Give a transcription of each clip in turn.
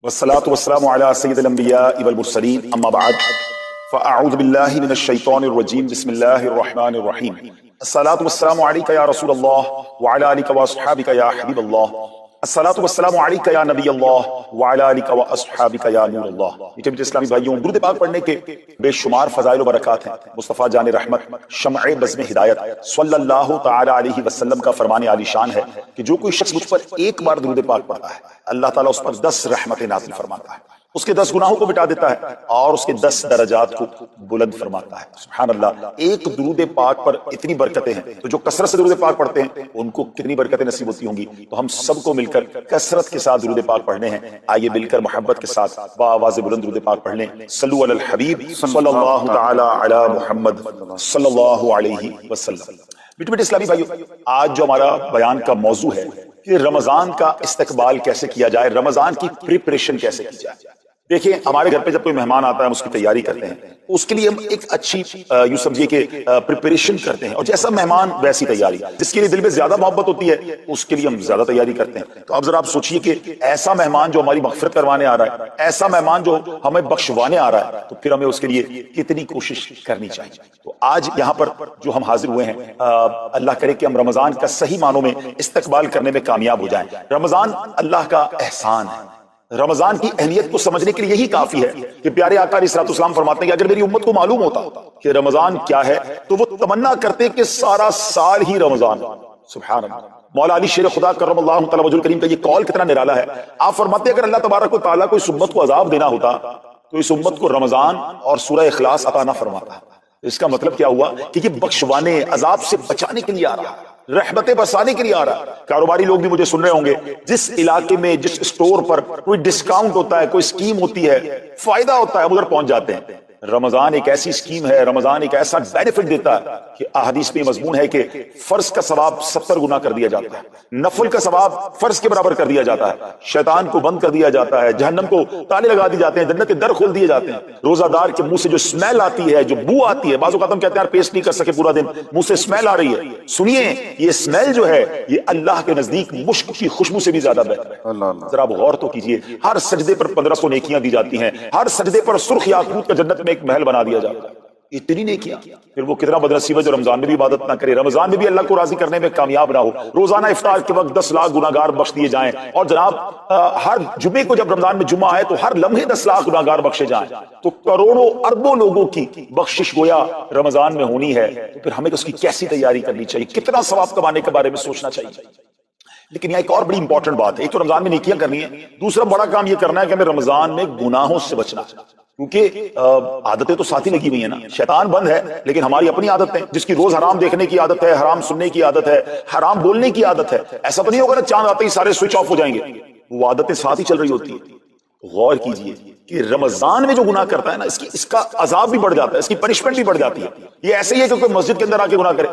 والصلاة والسلام على سيد الأنبياء والمرسلين أما بعد فأعوذ بالله من الشيطان الرجيم بسم الله الرحمن الرحيم الصلاة والسلام عليك يا رسول الله وعلى آلك وأصحابك يا حبيب الله الصلاة والسلام عليك يا نبی اللہ وعلى آلك وأصحابك يا نور اللہ۔ میٹھے میٹھے اسلامی بھائیوں، درود پاک پڑھنے کے بے شمار فضائل و برکات ہیں۔ مصطفیٰ جان رحمت شمع بزم ہدایت صلی اللہ تعالی علیہ وسلم کا فرمان عالی شان ہے کہ جو کوئی شخص مجھ پر ایک بار درود پاک پڑھتا ہے اللہ تعالیٰ اس پر 10 رحمتیں نازل فرماتا ہے، اس کے 10 گناہوں کو مٹا دیتا ہے اور اس کے 10 درجات کو بلند فرماتا ہے۔ سبحان اللہ، ایک درود پاک پر اتنی برکتیں ہیں تو جو کثرت سے درود پاک پڑھتے ہیں ان کو کتنی برکتیں نصیب ہوتی ہوں گی۔ تو ہم سب کو مل کر کثرت کے ساتھ درود پاک پڑھنے ہیں۔ آئیے مل کر محبت کے ساتھ بآواز بلند درود پاک پڑھ لیں۔ صلو علی الحبیب صلی اللہ تعالی علی محمد صلی اللہ علیہ وسلم۔ میٹھے میٹھے اسلامی بھائیو، آج جو ہمارا بیان کا موضوع ہے کہ رمضان کا استقبال کیسے کیا جائے، رمضان کی پریپریشن کیسے کی جائے۔ دیکھیں، ہمارے گھر پہ جب کوئی مہمان آتا ہے ہم اس کی تیاری کرتے ہیں، اس کے لیے ہم ایک اچھی یوں سمجھیے کہ پریپریشن کرتے ہیں، اور جیسا مہمان ویسی تیاری۔ جس کے لیے دل میں زیادہ محبت ہوتی ہے اس کے لیے ہم زیادہ تیاری کرتے ہیں۔ تو اب ذرا آپ سوچئے کہ ایسا مہمان جو ہماری مغفرت کروانے آ رہا ہے، ایسا مہمان جو ہمیں بخشوانے آ رہا ہے، تو پھر ہمیں اس کے لیے کتنی کوشش کرنی چاہیے۔ تو آج یہاں پر جو ہم حاضر ہوئے ہیں، اللہ کرے کہ ہم رمضان کا صحیح معنوں میں استقبال کرنے میں کامیاب ہو جائیں۔ رمضان اللہ کا احسان ہے۔ رمضان کی اہمیت کو سمجھنے کے لیے یہی کافی ہے کہ پیارے آقا علیہ الصلوۃ والسلام فرماتے ہیں کہ اگر میری امت کو معلوم ہوتا کہ رمضان کیا ہے تو وہ تمنا کرتے کہ سارا سال ہی رمضان۔ سبحان اللہ، مولا علی شیر خدا کرم اللہ تعالی وجہ الکریم کا یہ قول کتنا نرالا ہے۔ آپ فرماتے ہیں اگر اللہ تبارک و تعالیٰ کو اس امت کو عذاب دینا ہوتا تو اس امت کو رمضان اور سورہ اخلاص عطا نہ فرماتا۔ اس کا مطلب کیا ہوا کہ یہ بخشوانے، عذاب سے بچانے کے لیے آ رہا ہے، رحمتیں برسانے کے لیے آ رہا ہے۔ کاروباری لوگ بھی مجھے سن رہے ہوں گے، جس علاقے میں جس اسٹور پر کوئی ڈسکاؤنٹ ہوتا ہے، کوئی اسکیم ہوتی ہے، فائدہ ہوتا ہے، ادھر پہنچ جاتے ہیں۔ رمضان ایک ایسی اسکیم ہے، رمضان ایک ایسا بینیفٹ دیتا ہے کہ احادیث میں مضمون ہے کہ فرض کا ثواب 70 گنا کر دیا جاتا ہے، نفل کا ثواب فرض کے برابر کر دیا جاتا ہے، شیطان کو بند کر دیا جاتا ہے، جہنم کو تالے لگا دی جاتے ہیں، جنت کے در کھول دیے جاتے ہیں۔ روزہ دار کے منہ سے جو اسمیل آتی ہے، جو بو آتی ہے، بعض اوقات ہم کہتے ہیں پیسٹ نہیں کر سکے پورا دن، منہ سے اسمیل آ رہی ہے، سنیے یہ اسمیل جو ہے یہ اللہ کے نزدیک مشک کی خوشبو سے بھی زیادہ بہتر ہے۔ ذرا آپ غور تو کیجئے، ہر سجدے پر 1500 نیکیاں دی جاتی ہیں، ہر سجدے پر سرخ یاقوت کا جنت میں ایک محل بنا دیا جاتا ہے۔ اتنی نیکیاں، پھر وہ کتنا بدنصیب ہے جو رمضان میں بھی عبادت نہ کرے، رمضان میں بھی اللہ کو راضی کرنے میں کامیاب نہ ہو۔ روزانہ افطار کے وقت 10 لاکھ گناہگار بخش دیے جائیں، اور جناب ہر جمعے کو جب رمضان میں جمعہ آئے تو ہر لمحے 10 لاکھ گناہگار بخشے جائیں، تو کروڑوں اربوں لوگوں کی بخشش گویا رمضان میں ہونی ہے۔ تو پھر ہمیں اس کی کیسی تیاری کرنی چاہیے، کتنا ثواب کمانے کے بارے میں سوچنا چاہیے۔ لیکن یہاں ایک اور بڑی امپورٹنٹ بات ہے، ایک تو رمضان میں نیکیاں کرنی ہے، دوسرا بڑا کام یہ کرنا ہے کہ ہمیں رمضان میں گناہوں سے بچنا، کیونکہ عادتیں تو ساتھ ہی لگی ہوئی ہیں نا۔ شیطان بند ہے لیکن ہماری اپنی عادت ہے، جس کی روز حرام دیکھنے کی عادت ہے، حرام سننے کی عادت ہے، حرام بولنے کی عادت ہے۔ ایسا تو نہیں ہوگا نا چاند آتے ہی سارے سوئچ آف ہو جائیں گے، وہ عادتیں ساتھ ہی چل رہی ہوتی ہیں۔ غور کیجئے کہ رمضان میں جو گناہ کرتا ہے نا، اس کا عذاب بھی بڑھ جاتا ہے، اس کی پنشمنٹ بھی بڑھ جاتی ہے۔ یہ ایسے ہی ہے کہ کوئی مسجد کے اندر آ کے گناہ کرے،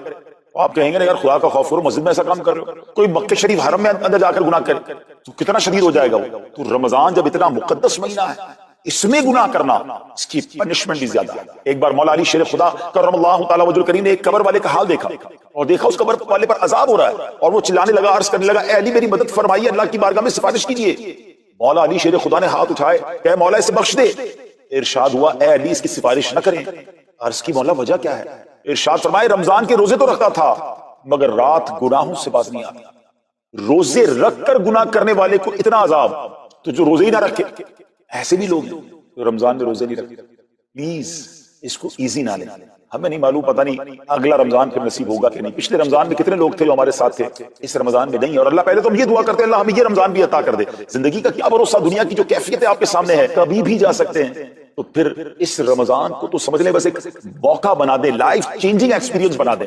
آپ کہیں گے نا یار خدا کا خوف کرو، مسجد میں ایسا کام کر رہے ہو۔ کوئی مکہ شریف حرم میں اندر جا کر گناہ کرے تو کتنا شدید ہو جائے گا وہ۔ تو رمضان جب اتنا مقدس مہینہ ہے، اس میں گناہ کرنا، اس کی پنشمنٹ بھی زیادہ ہے۔ ایک بار مولا علی شیر خدا کرم اللہ تعالی وجہ الکریم نے ایک قبر والے کا حال دیکھا، اور دیکھا اس قبر والے پر عذاب ہو رہا ہے، اور وہ چلانے لگا، عرض کرنے لگا، اے علی میری مدد فرمائیے، اللہ کی بارگاہ میں سفارش کیجیے۔ مولا علی شیر خدا نے ہاتھ اٹھائے کہ اے مولا اسے بخش دے۔ ارشاد ہوا اے علی اس کی سفارش نہ کریں۔ عرض کی مولا وجہ کیا ہے؟ ارشاد فرمائے رمضان کے روزے تو رکھتا تھا مگر رات گناہوں سے باز نہیں آتا۔ روزے رکھ کر گناہ کرنے والے کو اتنا عذاب، تو جو روزے ہی نہ رکھے، ایسے بھی لوگ ہیں جو رمضان میں روزے نہیں رکھتے۔ پلیز اس کو ایزی نہ لیں، ہمیں نہیں معلوم، پتہ نہیں اگلا رمضان پھر نصیب ہوگا کہ نہیں۔ پچھلے رمضان میں کتنے لوگ تھے جو ہمارے ساتھ تھے، اس رمضان میں نہیں۔ اور اللہ پہلے تو ہم یہ دعا کرتے ہیں اللہ ہمیں یہ رمضان بھی عطا کر دے۔ زندگی کا کیا بھروسہ، دنیا کی جو کیفیت ہے آپ کے سامنے ہے، کبھی بھی جا سکتے ہیں۔ تو پھر اس رمضان کو تو سمجھ لیں بس ایک موقع بنا دے، لائف چینجنگ ایکسپیرینس بنا دے،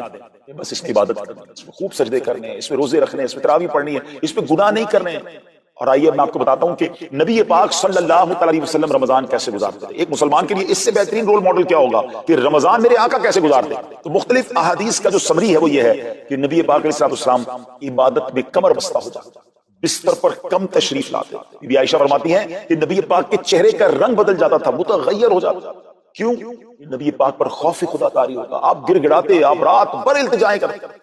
بس اس میں عبادت کرنا، اس میں خوب سجدے کرنے ہیں، اس میں روزے رکھنے ہیں، اس میں تراویح پڑھنی ہے، اس میں گناہ نہیں کرنے ہیں۔ اور آئیے میں آپ کو بتاتا ہوں کہ نبی پاک صلی اللہ علیہ وسلم رمضان کیسے گزارتے تھے۔ ایک مسلمان کے لیے اس سے بہترین رول ماڈل کیا ہوگا کہ رمضان میرے آقا کیسے گزارتے۔ تو مختلف احادیث کا جو سمری ہے وہ یہ ہے کہ نبی پاک علیہ السلام عبادت میں کمر بستہ ہو جاتے، بستر پر کم تشریف لاتے۔ بی بی عائشہ فرماتی ہیں کہ نبی پاک کے چہرے کا رنگ بدل جاتا تھا، متغیر ہو جاتا۔ کیوں؟ نبی پاک پر خوف خدا طاری ہوگا، آپ گر گڑاتے، آپ رات بھر التجائیں کرتے۔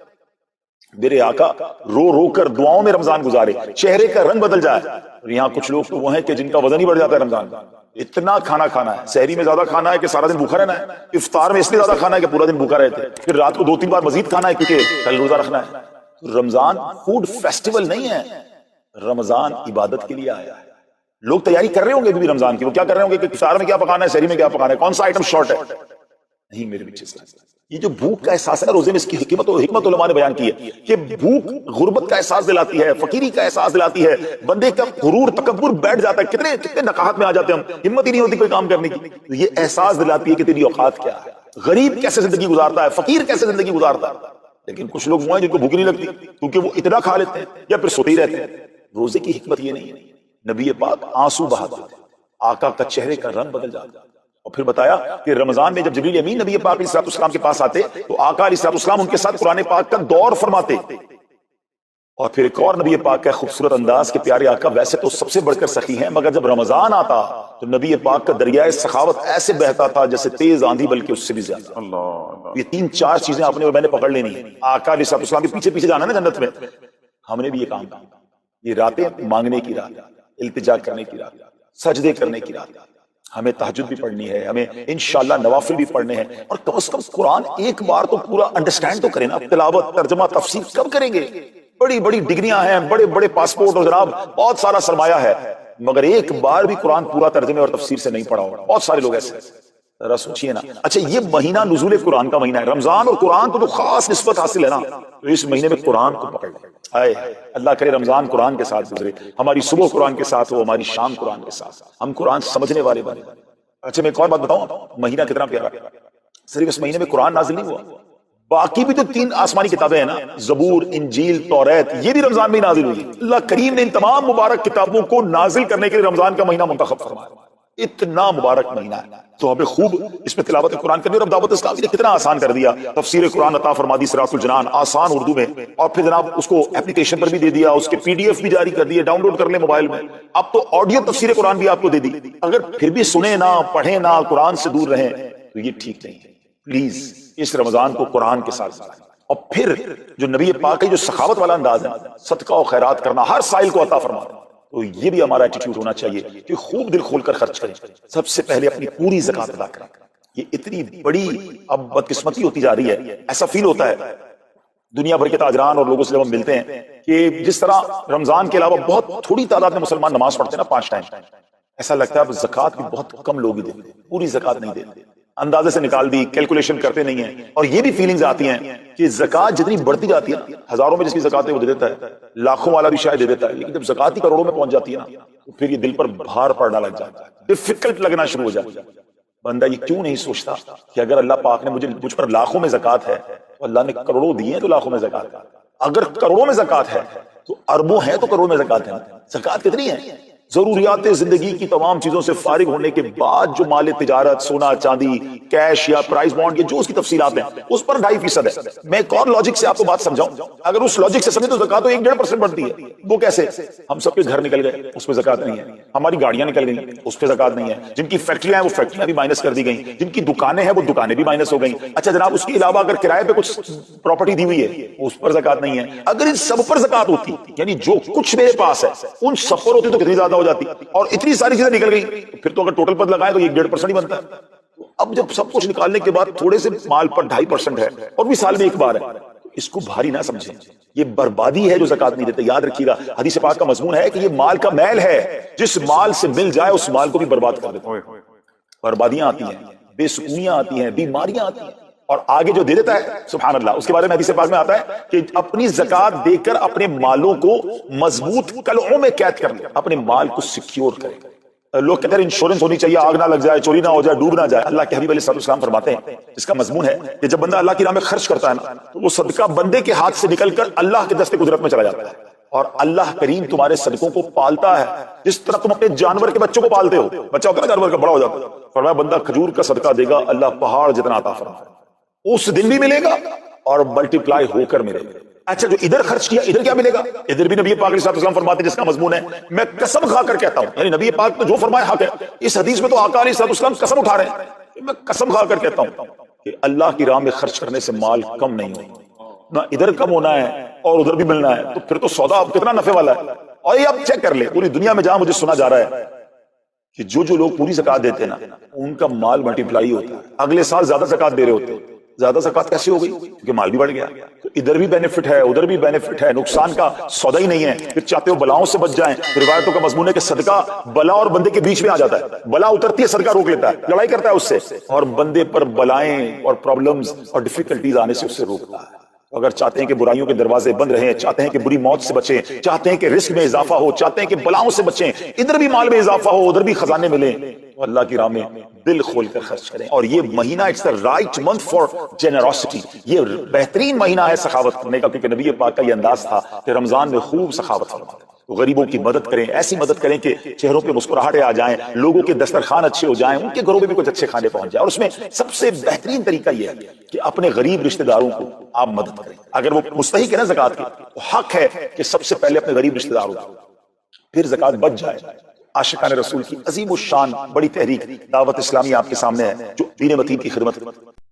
میرے آقا رو رو کر دعاؤں میں رمضان گزارے، چہرے کا رنگ بدل جائے. اور یہاں کچھ لوگ تو وہ ہیں کہ جن کا وزن ہی بڑھ جاتا ہے رمضان کا. اتنا کھانا کھانا ہے، سحری میں زیادہ کھانا ہے کہ سارا دن بھوکا رہنا ہے، افطار میں اس لیے زیادہ کھانا ہے کہ پورا دن بھوکا رہتے ہیں، پھر رات کو 2-3 بار مزید کھانا ہے کیونکہ کل روزہ رکھنا ہے. رمضان فوڈ فیسٹیول نہیں ہے، رمضان عبادت کے لیے آیا ہے. لوگ تیاری کر رہے ہوں گے بھی رمضان کی، وہ کیا کر رہے ہوں گے کہ افطار میں کیا پکانا ہے، سحری میں کیا پکانا ہے، کون سا آئٹم شارٹ ہے. نہیں میرے پیچھے سے یہ جو بھوک کا احساس ہے نا روزے میں، اس کی حکمت علماء نے بیان کی ہے کہ بھوک غربت کا احساس دلاتی ہے، فقیری کا احساس دلاتی ہے، بندے کا غرور تکبر بیٹھ جاتا ہے، کتنے نقاہت میں آ جاتے ہیں ہم، ہمت ہی نہیں ہوتی کوئی کام کرنے کی. تو یہ احساس دلاتی ہے کہ تیری اوقات کیا ہے، غریب کیسے زندگی گزارتا ہے، فقیر کیسے زندگی گزارتا ہے. لیکن کچھ لوگ وہ ہیں جن کو بھوک نہیں لگتی کیونکہ وہ اتنا کھا لیتے ہیں یا پھر سوتے ہی رہتے ہیں. روزے کی حکمت یہ نہیں ہے، نبی پاک آنسو بہاتے تھے، آقا کا چہرے کا رنگ بدل جاتا. اور پھر بتایا کہ رمضان میں جب جبریل امین نبی پاک علیہ السلام کے پاس آتے تو آقا علیہ السلام ان کے ساتھ قرآن پاک کا دور فرماتے. اور پھر ایک اور نبی پاک کا خوبصورت انداز کہ پیارے آقا ویسے تو سب سے بڑھ کر سخی ہیں، مگر جب رمضان آتا تو نبی پاک کا دریائے سخاوت ایسے بہتا تھا جیسے تیز آندھی، بلکہ اس سے بھی زیادہ. یہ 3-4 چیزیں آپ نے اور میں نے پکڑ لینی ہے. آقا علیہ السلام کے پیچھے پیچھے جانا نا جنت میں. ہم نے بھی یہ کام کیا. یہ راتیں مانگنے کی رات، التجا کرنے کی رات، سجدے کرنے کی رات. ہمیں تہجد بھی پڑھنی ہے، ہمیں انشاءاللہ نوافل بھی پڑھنے ہیں، اور کم از کم قرآن ایک بار تو پورا انڈرسٹینڈ تو کریں نا. تلاوت، ترجمہ، تفسیر کب کریں گے؟ بڑی بڑی ڈگریاں ہیں، بڑے بڑے پاسپورٹ اور جناب بہت سارا سرمایہ ہے، مگر ایک بار بھی قرآن پورا ترجمے اور تفسیر سے نہیں پڑھا ہوگا. بہت سارے لوگ ایسے ہیں. ذرا سوچئے نا. اچھا یہ مہینہ نزول قرآن کا مہینہ ہے، رمضان اور قرآن کو جو خاص نسبت حاصل ہے نا، تو اس مہینے میں قرآن کو پکڑ لیں. آئے اللہ کرے رمضان قرآن کے ساتھ گزرے، ہماری صبح قرآن کے ساتھ ہو، ہماری شام قرآن کے ساتھ، ہم قرآن سمجھنے والے بنے. اچھا میں ایک اور بات بتاؤں، مہینہ کتنا پیارا. صرف اس مہینے میں قرآن نازل نہیں ہوا، باقی بھی تو 3 آسمانی کتابیں ہیں نا، زبور، انجیل، توریت، یہ بھی رمضان میں نازل ہوئی. اللہ کریم نے ان تمام مبارک کتابوں کو نازل کرنے کے لیے رمضان کا مہینہ منتخب فرمایا. اتنا مبارک مہینہ ہے تو ہمیں خوب اس میں تلاوت قرآن کرنی. اور اب دعوت اسلامی نے کتنا آسان کر دیا، تفسیر قرآن عطا فرما دی صراط الجنان آسان اردو میں، اور پھر جناب اس کو اپلیکیشن پر بھی دے دیا، اس کے PDF بھی جاری کر دیے، ڈاؤن لوڈ کر لیں موبائل میں. اب تو آڈیو تفسیر قرآن بھی آپ کو دے دی. اگر پھر بھی سنیں نہ، پڑھیں نہ، قرآن سے دور رہیں تو یہ ٹھیک نہیں ہے. پلیز اس رمضان کو قرآن کے ساتھ گزاریں. اور پھر جو نبی پاک کا جو سخاوت والا انداز ہے، صدقہ و خیرات کرنا، ہر سائل کو عطا فرمانا، تو یہ بھی ہمارا ایٹیٹیوڈ ہونا چاہیے کہ خوب دل کھول کر خرچ کریں. سب سے پہلے اپنی پوری زکات ادا کریں. یہ اتنی بڑی اب بدقسمتی ہوتی جا رہی ہے. ایسا فیل ہوتا ہے دنیا بھر کے تاجران اور لوگوں سے جب ہم ملتے ہیں کہ جس طرح رمضان کے علاوہ بہت تھوڑی تعداد میں مسلمان نماز پڑھتے ہیں نا 5 ٹائم، ایسا لگتا ہے اب زکات بھی بہت کم لوگ ہی دیتے، پوری زکات نہیں دیتے، اندازے سے نکال دی، کیلکولیشن کرتے نہیں ہیں. اور یہ بھی فیلنگز آتی ہیں کہ زکات جتنی بڑھتی جاتی ہے، ہزاروں میں جس کی زکات ہے وہ دے دیتا ہے، لاکھوں والا بھی شاید دے دیتا ہے، لیکن جب زکات ہی کروڑوں میں پہنچ جاتی ہے نا تو پھر یہ دل پر بھار پڑنا لگ جاتا ہے، ڈیفیکلٹ لگنا شروع ہو جاتا ہے. بندہ یہ کیوں نہیں سوچتا کہ اگر اللہ پاک نے مجھ پر لاکھوں میں زکات ہے تو اللہ نے کروڑوں دیے ہیں تو لاکھوں میں زکات ہے. اگر کروڑوں میں زکات ہے تو اربوں ہیں تو کروڑوں میں زکات ہے. زکات کتنی ہے؟ ضروریات زندگی کی تمام چیزوں سے فارغ ہونے کے بعد جو مال تجارت، سونا چاندی، کیش یا پرائز بانڈ، یہ جو اس کی تفصیلات ہیں اس پر 2.5% ہے. میں ایک اور لاجک سے آپ کو بات سمجھاؤں، اگر اس لاجک سے سمجھے تو زکات تو 1.5% بڑھتی ہے. وہ کیسے؟ ہم سب کے گھر نکل گئے، اس پہ زکات نہیں ہے. ہماری گاڑیاں نکل گئیں، اس پہ زکات نہیں ہے. جن کی فیکٹریاں ہیں وہ فیکٹریاں بھی مائنس کر دی گئیں، جن کی دکانیں ہیں وہ دکانیں بھی مائنس ہو گئیں. اچھا جناب اس کے علاوہ اگر کرائے پہ کچھ پراپرٹی دی ہوئی ہے اس پر زکات نہیں ہے. اگر ان سب پر زکات ہوتی، یعنی جو کچھ میرے پاس ہے ان سب پر ہوتی تو کتنی زیادہ ہو جاتی. اور اتنی ساری چیزیں نکل گئی پھر تو اگر ٹوٹل پد لگائے تو یہ 1.5% ہی بنتا ہے. اب جب سب کچھ نکالنے کے بعد تھوڑے سے مال پر 2.5% ہے اور بھی سال میں ایک بار ہے، اس کو بھاری نہ سمجھیں. یہ بربادی ہے جو زکات نہیں دیتے. یاد رکھیے گا حدیث پاک کا مضمون ہے کہ یہ مال کا میل ہے، جس مال سے مل جائے اس مال کو بھی برباد کر دیتے. بربادیاں آتی ہیں، بے سکونیاں آتی ہیں، بیماریاں آتی ہیں. اور آگے جو دے دیتا ہے سبحان اللہ، اس کے بارے میں حدیث پاک میں آتا ہے کہ اپنی زکات دے کر اپنے مالوں کو مضبوط قلعوں میں قید کر لے، اپنے مال کو سیکیور کرے. لوگ کہتے ہیں انشورنس ہونی چاہیے، آگ نہ لگ جائے، چوری نہ ہو جائے، ڈوب نہ جائے. اللہ کے حبیب علیہ السلام فرماتے ہیں اس کا مضمون ہے کہ جب بندہ اللہ کی راہ میں خرچ کرتا ہے نا تو وہ صدقہ بندے کے ہاتھ سے نکل کر اللہ کے دست قدرت میں چلا جاتا ہے. اور اللہ کریم تمہارے صدقوں کو پالتا ہے جس طرح تم اپنے جانور کے بچوں کو پالتے ہو. بچہ ہوتا ہے نا جانور کا، بڑا ہو جاتا ہے. فرمایا بندہ کھجور کا صدقہ دے گا اللہ پہاڑ جتنا عطا فرمائے، اس دن بھی ملے گا اور ملٹیپلائی ہو کر ملے گا. اچھا جو ادھر خرچ کیا ادھر کیا ملے گا؟ ادھر بھی نبی پاک علیہ السلام فرماتے ہیں جس کا مضمون ہے میں قسم کھا کر کہتا ہوں، یعنی نبی پاک تو جو فرمائے حق ہے. اس حدیث میں تو آقا علیہ السلام قسم اٹھا رہے ہیں، میں قسم کھا کر کہتا ہوں کہ اللہ کی راہ میں خرچ کرنے سے مال کم نہیں ہوگا، نہ ادھر کم ہونا ہے اور ادھر بھی ملنا ہے، تو پھر تو سودا اب کتنا نفع والا ہے۔ اور یہ آپ چیک کر لیں پوری دنیا میں جہاں مجھے سنا جا رہا ہے کہ جو لوگ پوری زکات دیتے ہیں نا ان کا مال ملٹیپلائی ہوتا ہے، اگلے سال زیادہ زکات دے رہے ہوتے ہیں۔ زیادہ زکات کیسے ہو گئی؟ کیونکہ مال بھی بڑھ گیا، تو ادھر بھی بینیفٹ ہے ادھر بھی بینیفٹ ہے، نقصان کا سودا ہی نہیں ہے۔ پھر چاہتے ہو بلاؤں سے بچ جائیں، روایتوں کا مضمون ہے کہ صدقہ بلا اور بندے کے بیچ میں آ جاتا ہے، بلا اترتی ہے صدقہ روک لیتا ہے، لڑائی کرتا ہے اس سے، اور بندے پر بلائیں اور پرابلمز اور ڈیفیکلٹیز آنے سے اس سے روکتا ہے۔ اگر چاہتے ہیں کہ برائیوں کے دروازے بند رہیں، چاہتے ہیں کہ بری موت سے بچیں، چاہتے ہیں کہ رزق میں اضافہ ہو، چاہتے ہیں کہ بلاؤں سے بچیں، ادھر بھی مال میں اضافہ ہو ادھر بھی خزانے ملیں، تو اللہ کی راہ میں دل کھول کر خرچ کریں۔ اور یہ مہینہ it's the right month for generosity، یہ بہترین مہینہ ہے سخاوت کرنے کا، کیونکہ نبی پاک کا یہ انداز تھا کہ رمضان میں خوب سخاوت فرماتے، غریبوں کی مدد کریں، ایسی مدد کریں کہ چہروں پہ مسکراہٹیں آ جائیں، لوگوں کے دسترخوان اچھے ہو جائیں، ان کے گھروں میں بھی کچھ اچھے کھانے پہنچ جائیں۔ اور اس میں سب سے بہترین طریقہ یہ ہے کہ اپنے غریب رشتہ داروں کو آپ مدد کریں، اگر وہ مستحق ہے نا زکات کی تو حق ہے کہ سب سے پہلے اپنے غریب رشتہ داروں کو، پھر زکات بچ جائے۔ عاشقان رسول کی عظیم الشان بڑی تحریک دعوت اسلامی آپ کے سامنے ہے جو دین متین کی خدمت۔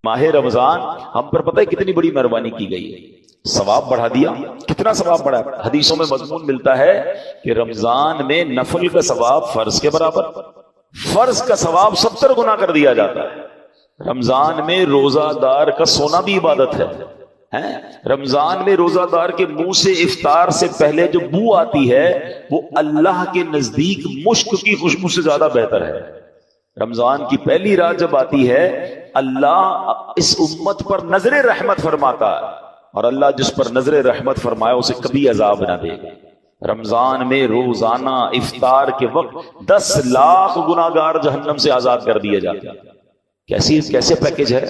ماہ رمضان ہم پر پتہ ہے کتنی بڑی مہربانی کی گئی ہے، ثواب بڑھا دیا، کتنا ثواب بڑھا ہے۔ حدیثوں میں مضمون ملتا ہے کہ رمضان میں نفل کا ثواب فرض کے برابر، فرض کا ثواب 70 گنا کر دیا جاتا ہے۔ رمضان میں روزہ دار کا سونا بھی عبادت ہے۔ رمضان میں روزہ دار کے منہ سے افطار سے پہلے جو بو آتی ہے وہ اللہ کے نزدیک مشک کی خوشبو سے زیادہ بہتر ہے۔ رمضان کی پہلی رات جب آتی ہے اللہ اس امت پر نظر رحمت فرماتا ہے، اور اللہ جس پر نظر رحمت فرمائے اسے کبھی عذاب نہ دے گا۔ رمضان میں روزانہ افطار کے وقت 10 لاکھ گناہگار جہنم سے آزاد کر دیے جاتے ہیں۔ کیسے پیکج ہے؟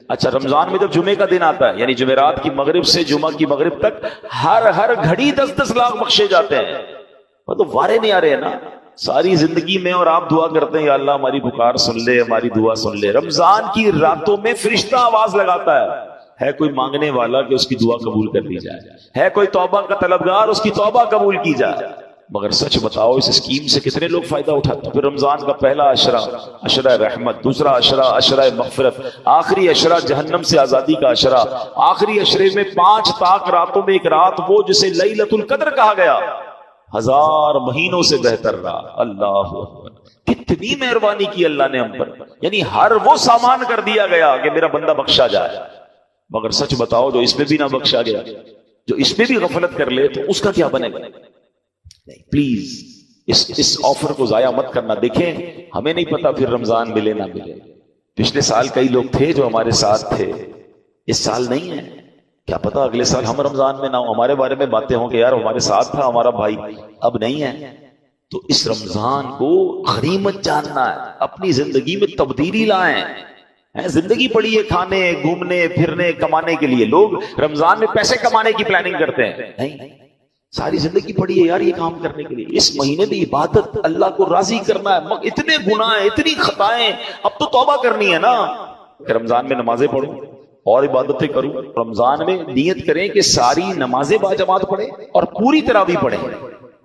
اچھا، رمضان میں جب جمعے کا دن آتا ہے یعنی جمعرات کی مغرب سے جمعہ کی مغرب تک ہر گھڑی 10 لاکھ بخشے جاتے ہیں۔ تو وارے نہیں آ رہے ہیں نا ساری زندگی میں، اور آپ دعا کرتے ہیں یا اللہ ہماری پکار سن لے، ہماری دعا سن لے۔ رمضان کی راتوں میں فرشتہ آواز لگاتا ہے کوئی مانگنے والا کہ اس کی دعا قبول کر لی جائے، ہے کوئی توبہ کا طلبگار اس کی توبہ قبول کی جائے۔ مگر سچ بتاؤ اس اسکیم سے کتنے لوگ فائدہ اٹھاتے ہیں؟ پھر رمضان کا پہلا عشرہ رحمت، دوسرا عشرہ مغفرت، آخری عشرہ جہنم سے آزادی کا عشرہ، آخری عشرے میں 5 طاق راتوں میں ایک رات وہ جسے لیلۃ القدر کہا گیا، 1000 مہینوں سے بہتر رات۔ اللہ اکبر، کتنی مہربانی کی اللہ نے ہم پر، یعنی ہر وہ سامان کر دیا گیا کہ میرا بندہ بخشا جائے۔ مگر سچ بتاؤ جو اس میں بھی نہ بخشا گیا، جو اس میں بھی غفلت کر لے تو اس کا کیا بنے گا؟ پلیز اس آفر کو ضائع مت کرنا۔ دیکھیں ہمیں نہیں پتا پھر رمضان ملے نہ ملے، پچھلے سال کئی لوگ تھے جو ہمارے ساتھ تھے، اس سال نہیں ہے، کیا پتا اگلے سال ہم رمضان میں نہ ہو، ہمارے بارے میں باتیں ہوں کہ یار ہمارے ساتھ تھا ہمارا بھائی، اب نہیں ہے۔ تو اس رمضان کو غنیمت جاننا ہے، اپنی زندگی میں تبدیلی لائیں۔ زندگی پڑی ہے کھانے گھومنے پھرنے کمانے کے لیے، لوگ رمضان میں پیسے کمانے کی پلاننگ کرتے ہیں، نہیں، ساری زندگی پڑی ہے یار یہ کام کرنے کے لیے۔ اس مہینے میں عبادت، اللہ کو راضی کرنا ہے، اتنے گناہ ہیں اتنی خطائیں، اب تو توبہ کرنی ہے نا۔ کہ رمضان میں نمازیں پڑھوں اور عبادتیں کروں، رمضان میں نیت کریں کہ ساری نمازیں باجماعت پڑھیں اور پوری تراویح پڑھیں۔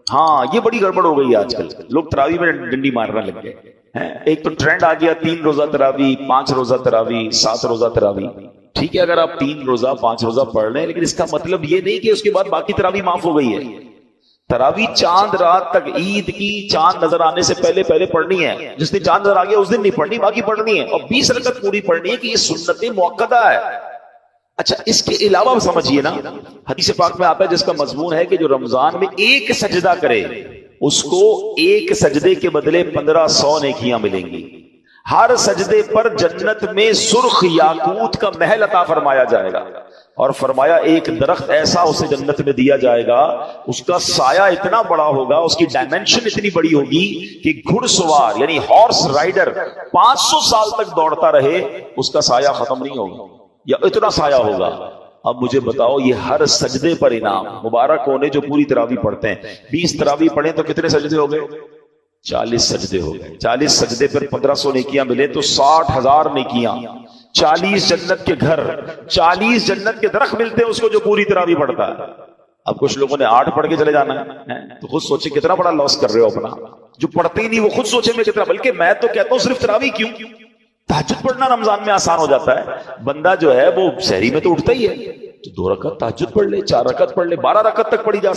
ہاں یہ بڑی گڑبڑ ہو گئی آج کل، لوگ تراویح میں ڈنڈی مارنے لگ گئے۔ ایک تو ٹرینڈ آ گیا 3 روزہ تراویح، 5 روزہ تراویح، 7 روزہ تراویح۔ ٹھیک ہے اگر آپ 3 روزہ 5 روزہ پڑھ رہے ہیں، لیکن اس کا مطلب یہ نہیں کہ اس کے بعد باقی تراویح معاف ہو گئی ہے۔ تراویح چاند رات تک، عید کی چاند نظر آنے سے پہلے پڑھنی ہے، جس دن چاند نظر آ گیا اس دن نہیں پڑھنی، باقی پڑھنی ہے، اور 20 رکعت پوری پڑھنی ہے کہ یہ سنت مؤکدہ ہے۔ اچھا اس کے علاوہ سمجھیے نا، حدیث پاک میں آتا ہے جس کا مضمون ہے کہ جو رمضان میں ایک سجدہ کرے اس کو ایک سجدے کے بدلے 1500 نیکیاں ملیں گی۔ ہر سجدے پر جنت میں سرخ یاقوت کا محل عطا فرمایا جائے گا، اور فرمایا ایک درخت ایسا اسے جنت میں دیا جائے گا، اس کا سایہ اتنا بڑا ہوگا، اس کی ڈائمنشن اتنی بڑی ہوگی کہ گھڑ سوار یعنی ہارس رائڈر 500 سال تک دوڑتا رہے اس کا سایہ ختم نہیں ہوگا، یا اتنا سایہ ہوگا۔ اب مجھے بتاؤ یہ ہر سجدے پر انعام، مبارک ہونے جو پوری تراویح پڑھتے ہیں، 20 تراویح پڑھیں تو کتنے سجدے ہو گئے؟ 40 سجدے ہو گئے، 40 سجدے پر 1500 نیکیاں ملے تو 60,000 نیکیاں، 40 جنت کے گھر، 40 جنت کے درخت ملتے ہیں اس کو جو پوری تراویح پڑھتا ہے۔ اب کچھ لوگوں نے 8 پڑھ کے چلے جانا ہے تو خود سوچے کتنا بڑا لاس کر رہے ہو اپنا، جو پڑھتے ہی نہیں وہ خود سوچیں گے کتنا، بلکہ میں تو کہتا ہوں صرف تراویح کیوں، تہجد پڑھنا رمضان میں آسان ہو جاتا ہے، بندہ جو ہے وہ سحری میں تو اٹھتا ہی ہے، تو 2 رکعت تہجد پڑھ لے، 4 رکعت پڑھ لے، 12 رکعت تک پڑھی جا